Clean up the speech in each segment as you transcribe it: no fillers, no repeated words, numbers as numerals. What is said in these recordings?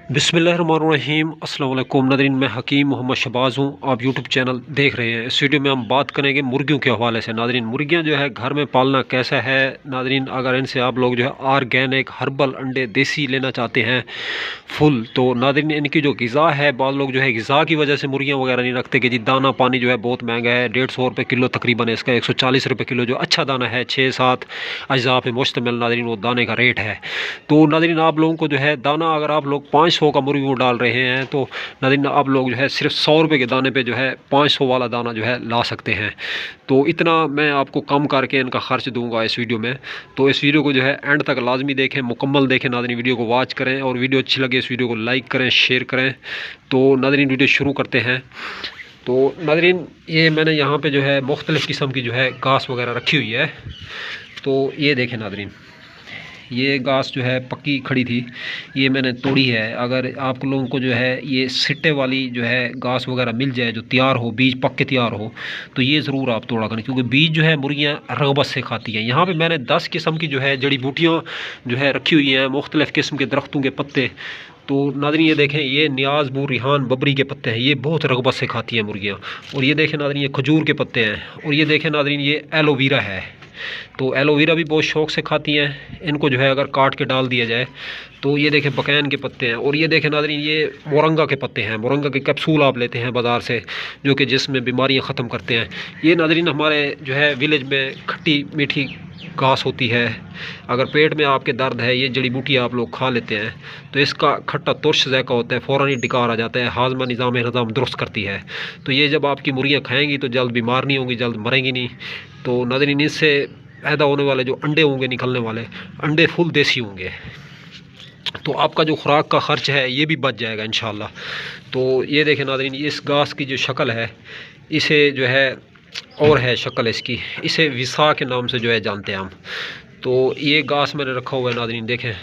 बिस्मिल्लाहिर्रहमानिर्रहीम। अस्सलाम वालेकुम नाज़रीन, मैं हकीम मोहम्मद शहबाज़ हूँ। आप यूट्यूब चैनल देख रहे हैं। इस वीडियो में हम बात करेंगे मुर्गियों के हवाले से। नाज़रीन, मुर्गियाँ जो है घर में पालना कैसा है। नाज़रीन, अगर इनसे आप लोग जो है ऑर्गेनिक हर्बल अंडे देसी लेना चाहते हैं फुल, तो नाज़रीन इनकी जो ग़िज़ा है, बाद लोग जो है ग़िज़ा की वजह से मुर्गियाँ वगैरह नहीं रखते कि जी दाना पानी जो है बहुत महंगा है। 150 रुपये किलो तकरीबन है इसका, 140 रुपये किलो जो अच्छा दाना है 6-7 अज्जा पे मुश्तमिल नाज़रीन वो दाने का रेट है। तो नाज़रीन आप लोगों को जो है दाना, अगर आप लोग 500 का मुर्गी को डाल रहे हैं तो नाज़रीन आप लोग जो है सिर्फ 100 रुपये के दाने पे जो है 500 वाला दाना जो है ला सकते हैं। तो इतना मैं आपको कम करके इनका ख़र्च दूंगा इस वीडियो में। तो इस वीडियो को जो है एंड तक लाजमी देखें, मुकम्मल देखें नाज़रीन, वीडियो को वॉच करें और वीडियो अच्छी लगे इस वीडियो को लाइक करें, शेयर करें। तो नाज़रीन वीडियो शुरू करते हैं। तो नाज़रीन ये मैंने यहाँ पे जो है मुख्तलिफ़ किस्म की जो है घास वगैरह रखी हुई है। तो ये देखें नाज़रीन, ये घास जो है पक्की खड़ी थी, ये मैंने तोड़ी है। अगर आप लोगों को जो है ये सिट्टे वाली जो है घास वगैरह मिल जाए जो तैयार हो, बीज पक के तैयार हो, तो ये ज़रूर आप तोड़ा करें, क्योंकि बीज जो है मुर्गियाँ रग़बत से खाती हैं। यहाँ पे मैंने 10 किस्म की जो है जड़ी बूटियाँ जो है रखी हुई हैं, मुख्तलिफ़ किस्म के दरख्तों के पत्ते। तो नाज़रीन ये देखें, ये नियाज़ बू रिहान बबरी के पत्ते हैं, ये बहुत रग़बत से खाती हैं मुर्गियाँ। और ये देखें नाज़रीन, ये खजूर के पत्ते हैं। और ये देखें नाज़रीन, ये एलोवेरा है। तो एलोवेरा भी बहुत शौक़ से खाती हैं। इनको जो है अगर काट के डाल दिया जाए तो ये देखें बकैन के पत्ते हैं। और ये देखें नाज़रीन, ये मोरंगा के पत्ते हैं। मोरंगा के कैप्सूल आप लेते हैं बाज़ार से, जो कि जिसमें बीमारियां ख़त्म करते हैं। ये नाज़रीन हमारे जो है विलेज में खट्टी मीठी घास होती है। अगर पेट में आपके दर्द है, ये जड़ी बूटी आप लोग खा लेते हैं तो इसका खट्टा तुर्श ज़ायका होता है, फ़ौरन ही डिकार आ जाता है, हाजमा निज़ाम दुरुस्त करती है। तो ये जब आपकी मुर्गियाँ खाएँगी तो जल्द बीमार नहीं होंगी, जल्द मरेंगी नहीं। तो नाज़रीन इससे पैदा होने वाले जो अंडे होंगे, निकलने वाले अंडे फुल देसी होंगे। तो आपका जो खुराक का ख़र्च है ये भी बच जाएगा इंशाल्लाह। तो ये देखें नाज़रीन, इस घास की जो शक्ल है, इसे जो है और है शक्ल इसकी, इसे विसा के नाम से जो है जानते हैं हम। तो ये घास मैंने रखा हुआ है नाज़रीन, देखें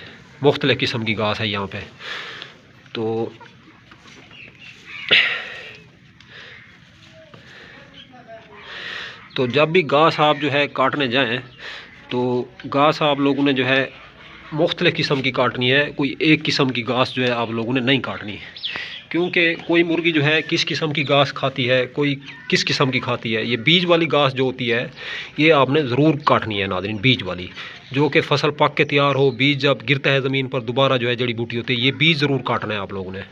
मुख्तलिफ़ किस्म की घास है यहाँ पे। तो जब भी घास आप जो है काटने जाएं तो घास आप लोगों ने जो है मुख्तलिफ़ किस्म की काटनी है, कोई एक किस्म की घास जो है आप लोगों ने नहीं काटनी। क्योंकि कोई मुर्गी जो है किस किस्म की घास खाती है, कोई किस किस्म की खाती है। ये बीज वाली घास जो होती है ये आपने ज़रूर काटनी है नाज़रीन, बीज वाली, जो कि फसल पक के तैयार हो, बीज जब गिरता है ज़मीन पर दोबारा जो है जड़ी बूटी होती है, ये बीज ज़रूर काटना है आप लोगों ने।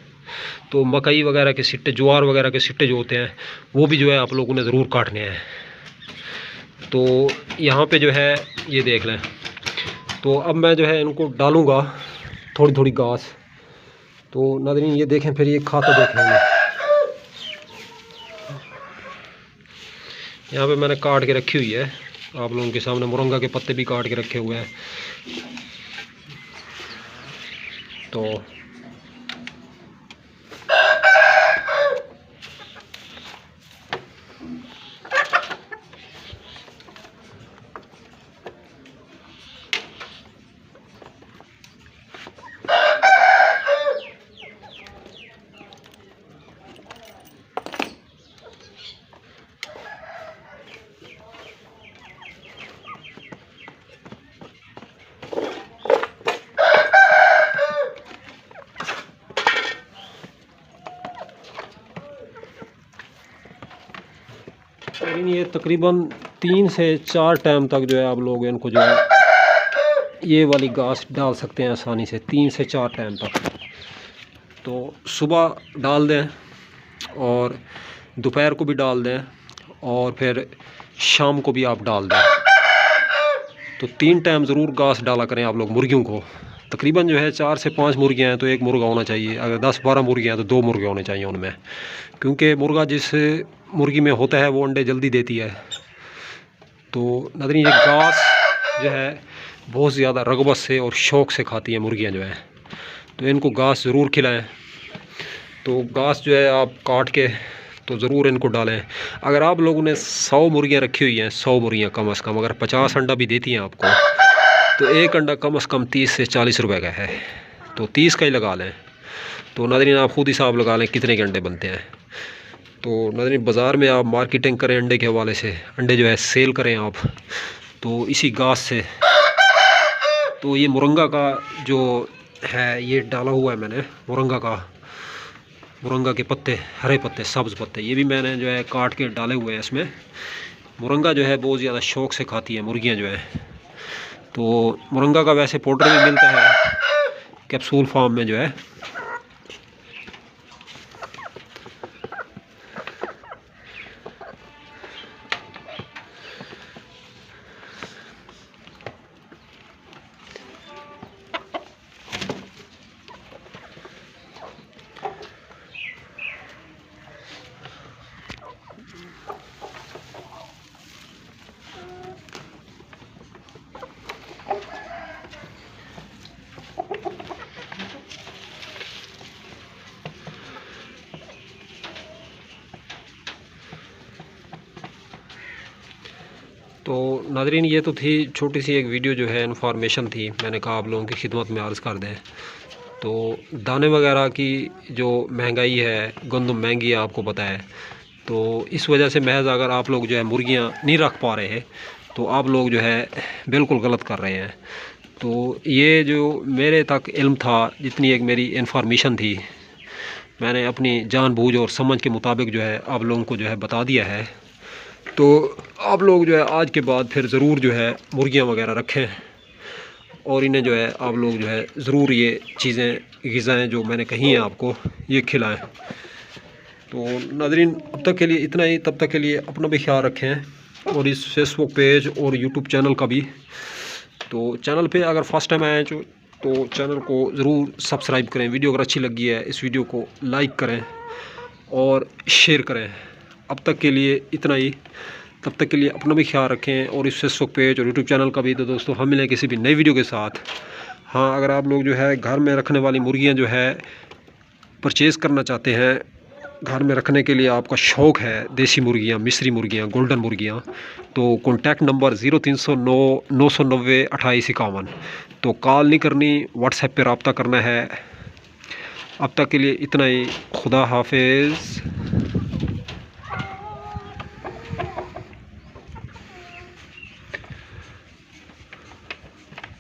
तो मकई वगैरह के सिट्टे, ज्वार वगैरह के सिट्टे जो होते हैं वो भी जो है आप लोगों ने ज़रूर काटने हैं। तो यहाँ पे जो है ये देख लें। तो अब मैं जो है इनको डालूँगा थोड़ी थोड़ी घास। तो नाज़रीन ये देखें, फिर ये खा के देखें। यहाँ पे मैंने काट के रखी हुई है आप लोगों के सामने, मुरंगा के पत्ते भी काट के रखे हुए हैं। तो ये तकरीबन 3 से 4 टाइम तक जो है आप लोग इनको जो है ये वाली घास डाल सकते हैं आसानी से, 3 से 4 टाइम तक। तो सुबह डाल दें और दोपहर को भी डाल दें और फिर शाम को भी आप डाल दें। तो 3 टाइम ज़रूर घास डाला करें आप लोग मुर्गियों को। तकरीबन जो है 4 से 5 मुर्गियाँ हैं तो एक मुर्गा होना चाहिए। अगर 10-12 मुर्गियाँ हैं तो 2 मुर्गे होने चाहिए उनमें, क्योंकि मुर्गा जिस मुर्गी में होता है वो अंडे जल्दी देती है। तो नाज़रीन ये घास जो है बहुत ज़्यादा रग़बत से और शौक़ से खाती हैं मुर्गियाँ जो हैं, तो इनको घास ज़रूर खिलाएं। तो घास जो है आप काट के तो ज़रूर इनको डालें। अगर आप लोगों ने 100 मुर्गियाँ रखी हुई हैं, 100 मुर्गियाँ कम से कम, अगर 50 अंडा भी देती हैं आपको, तो एक अंडा कम से कम 30 से 40 रुपए का है। तो 30 का ही लगा लें। तो नाज़रीन आप खुद हिसाब लगा लें कितने के अंडे बनते हैं। तो नाज़रीन बाज़ार में आप मार्केटिंग करें अंडे के हवाले से, अंडे जो है सेल करें आप, तो इसी घास से। तो ये मुरंगा का जो है ये डाला हुआ है मैंने मुरंगा के पत्ते, हरे पत्ते, सब्ज़ पत्ते, ये भी मैंने जो है काट के डाले हुए हैं इसमें। मुरंगा जो है बहुत ज़्यादा शौक़ से खाती है मुर्गियाँ जो है। तो मुरंगा का वैसे पाउडर भी मिलता है कैप्सूल फॉर्म में जो है। तो नाज़रीन ये तो थी छोटी सी एक वीडियो जो है इन्फॉर्मेशन थी, मैंने कहा आप लोगों की खिदमत में अर्ज़ कर दें। तो दाने वगैरह की जो महंगाई है, गंदम महंगी है आपको पता है, तो इस वजह से महज अगर आप लोग जो है मुर्गियां नहीं रख पा रहे हैं तो आप लोग जो है बिल्कुल गलत कर रहे हैं। तो ये जो मेरे तक इल्म था, जितनी एक मेरी इन्फॉर्मेशन थी, मैंने अपनी जानबूझ और समझ के मुताबिक जो है आप लोगों को जो है बता दिया है। तो आप लोग जो है आज के बाद फिर ज़रूर जो है मुर्गियां वगैरह रखें और इन्हें जो है आप लोग जो है ज़रूर ये चीज़ें, ग़िज़ाएँ जो मैंने कही हैं आपको, ये खिलाएं। तो नाज़रीन अब तक के लिए इतना ही, तब तक के लिए अपना भी ख्याल रखें और इस फेसबुक पेज और यूट्यूब चैनल का भी। तो चैनल पे अगर फर्स्ट टाइम आए तो चैनल को ज़रूर सब्सक्राइब करें। वीडियो अगर अच्छी लगी है इस वीडियो को लाइक करें और शेयर करें। अब तक के लिए इतना ही, तब तक के लिए अपना भी ख्याल रखें और इस फेसबुक पेज और यूट्यूब चैनल का भी। तो दोस्तों हम मिलें किसी भी नई वीडियो के साथ। हाँ, अगर आप लोग जो है घर में रखने वाली मुर्गियां जो है परचेज़ करना चाहते हैं, घर में रखने के लिए आपका शौक़ है, देसी मुर्गियां, मिस्री मुर्गियां, गोल्डन मुर्गियां, तो कॉन्टैक्ट नंबर 0309 990 2851। तो कॉल नहीं करनी, व्हाट्सएप पर रब्ता करना है। अब तक के लिए इतना ही। खुदा हाफिज़।